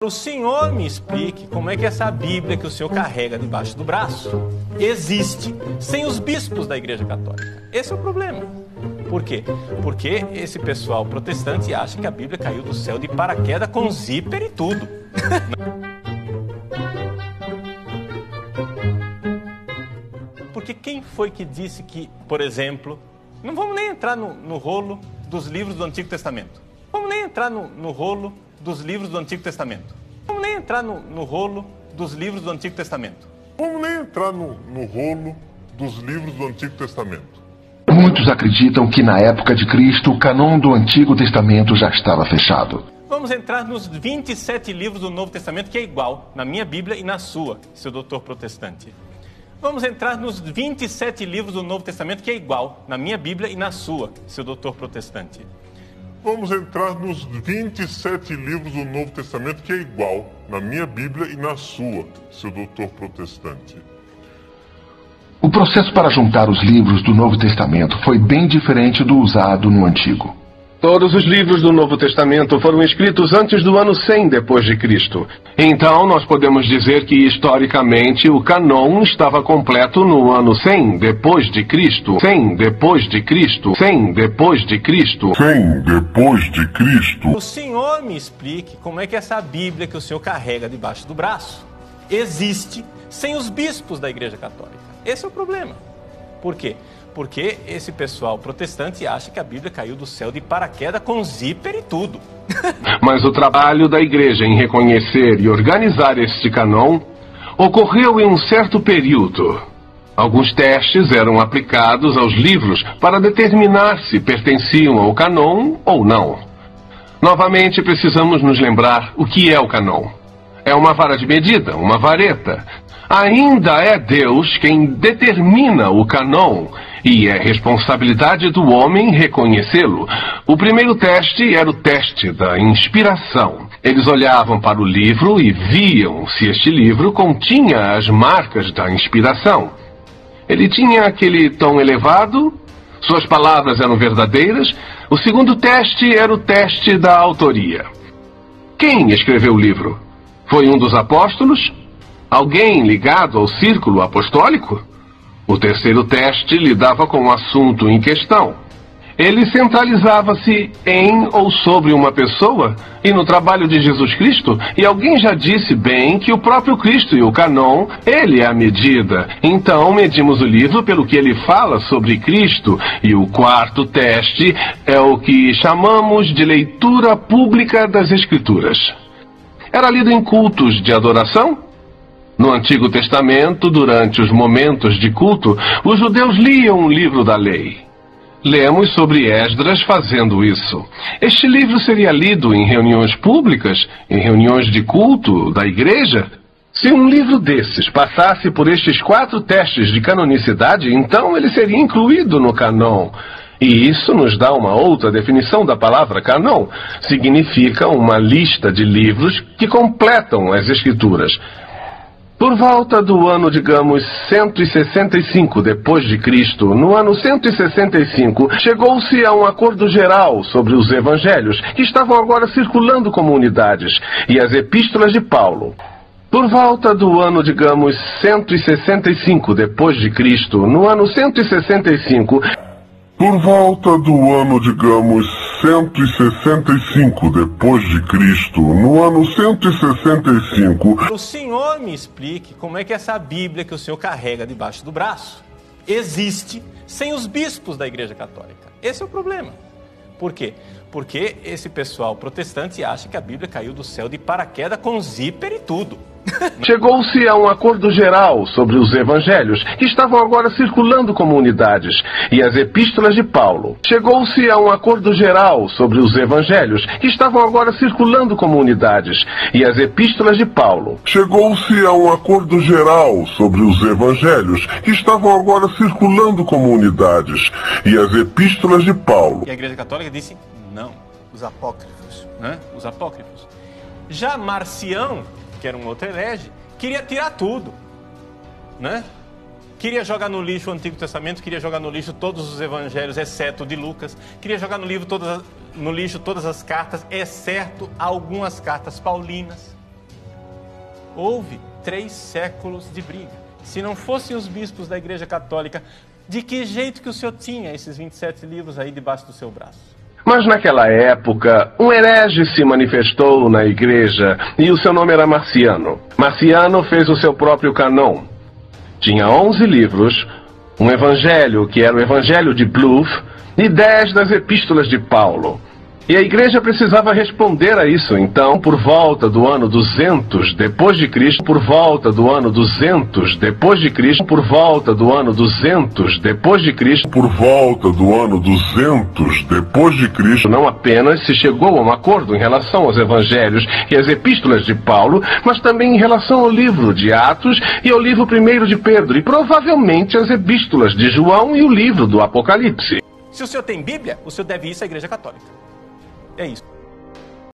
O senhor me explique como é que essa Bíblia que o senhor carrega debaixo do braço existe sem os bispos da Igreja Católica. Esse é o problema. Por quê? Porque esse pessoal protestante acha que a Bíblia caiu do céu de paraquedas com zíper e tudo. Porque quem foi que disse que, por exemplo, não vamos nem entrar no rolo dos livros do Antigo Testamento. Vamos nem entrar no rolo dos livros do Antigo Testamento. Vamos nem entrar no rolo dos livros do Antigo Testamento. Vamos nem entrar no rolo dos livros do Antigo Testamento. Muitos acreditam que na época de Cristo o cânon do Antigo Testamento já estava fechado. Vamos entrar nos 27 livros do Novo Testamento, que é igual na minha Bíblia e na sua, seu doutor protestante. Vamos entrar nos 27 livros do Novo Testamento, que é igual na minha Bíblia e na sua, seu doutor protestante. Vamos entrar nos 27 livros do Novo Testamento, que é igual na minha Bíblia e na sua, seu doutor protestante. O processo para juntar os livros do Novo Testamento foi bem diferente do usado no Antigo. Todos os livros do Novo Testamento foram escritos antes do ano 100 depois de Cristo. Então, nós podemos dizer que, historicamente, o cânon estava completo no ano 100 depois de Cristo. 100 depois de Cristo. 100 depois de Cristo. 100 depois de Cristo. O senhor me explique como é que essa Bíblia que o senhor carrega debaixo do braço existe sem os bispos da Igreja Católica. Esse é o problema. Por quê? Porque esse pessoal protestante acha que a Bíblia caiu do céu de paraquedas com zíper e tudo. Mas o trabalho da Igreja em reconhecer e organizar este cânon ocorreu em um certo período. Alguns testes eram aplicados aos livros para determinar se pertenciam ao cânon ou não. Novamente, precisamos nos lembrar o que é o cânon. É uma vara de medida, uma vareta. Ainda é Deus quem determina o cânon e é responsabilidade do homem reconhecê-lo. O primeiro teste era o teste da inspiração. Eles olhavam para o livro e viam se este livro continha as marcas da inspiração. Ele tinha aquele tom elevado, suas palavras eram verdadeiras. O segundo teste era o teste da autoria. Quem escreveu o livro? Foi um dos apóstolos? Alguém ligado ao círculo apostólico? O terceiro teste lidava com o assunto em questão. Ele centralizava-se em ou sobre uma pessoa e no trabalho de Jesus Cristo, e alguém já disse bem que o próprio Cristo e o cânon, ele é a medida. Então medimos o livro pelo que ele fala sobre Cristo, e o quarto teste é o que chamamos de leitura pública das Escrituras. Era lido em cultos de adoração? No Antigo Testamento, durante os momentos de culto, os judeus liam o livro da lei. Lemos sobre Esdras fazendo isso. Este livro seria lido em reuniões públicas, em reuniões de culto da igreja? Se um livro desses passasse por estes 4 testes de canonicidade, então ele seria incluído no cânon. E isso nos dá uma outra definição da palavra cânon. Significa uma lista de livros que completam as Escrituras. Por volta do ano, digamos, 165 depois de Cristo, no ano 165, chegou-se a um acordo geral sobre os evangelhos, que estavam agora circulando como unidades, e as epístolas de Paulo. Por volta do ano, digamos, 165 depois de Cristo, no ano 165... Por volta do ano, digamos, 165 depois de Cristo, no ano 165... O senhor me explique como é que essa Bíblia que o senhor carrega debaixo do braço existe sem os bispos da Igreja Católica. Esse é o problema. Por quê? Porque esse pessoal protestante acha que a Bíblia caiu do céu de paraquedas com zíper e tudo. Chegou-se a um acordo geral sobre os evangelhos, que estavam agora circulando como unidades, e as epístolas de Paulo. Chegou-se a um acordo geral sobre os evangelhos, que estavam agora circulando como unidades, e as epístolas de Paulo. Chegou-se a um acordo geral sobre os evangelhos, que estavam agora circulando como unidades, e as epístolas de Paulo. E a Igreja Católica disse não, os apócrifos, né? Os apócrifos. Já Marcião, que era um outro herege, queria tirar tudo, né? Queria jogar no lixo o Antigo Testamento, queria jogar no lixo todos os evangelhos, exceto o de Lucas, queria jogar no lixo todas as cartas, exceto algumas cartas paulinas. houve 3 séculos de briga. Se não fossem os bispos da Igreja Católica, de que jeito que o senhor tinha esses 27 livros aí debaixo do seu braço? Mas naquela época, um herege se manifestou na igreja e o seu nome era Marciano. Marciano fez o seu próprio canon. Tinha 11 livros, um evangelho que era o Evangelho de Bluff e 10 das epístolas de Paulo. E a igreja precisava responder a isso. Então, por volta do ano 200 depois de Cristo, por volta do ano 200 depois de Cristo, por volta do ano 200 depois de Cristo, por volta do ano 200 depois de Cristo, não apenas se chegou a um acordo em relação aos evangelhos e às epístolas de Paulo, mas também em relação ao livro de Atos e ao livro 1 de Pedro, e provavelmente as epístolas de João e o livro do Apocalipse. Se o senhor tem Bíblia, o senhor deve isso à Igreja Católica. É isso.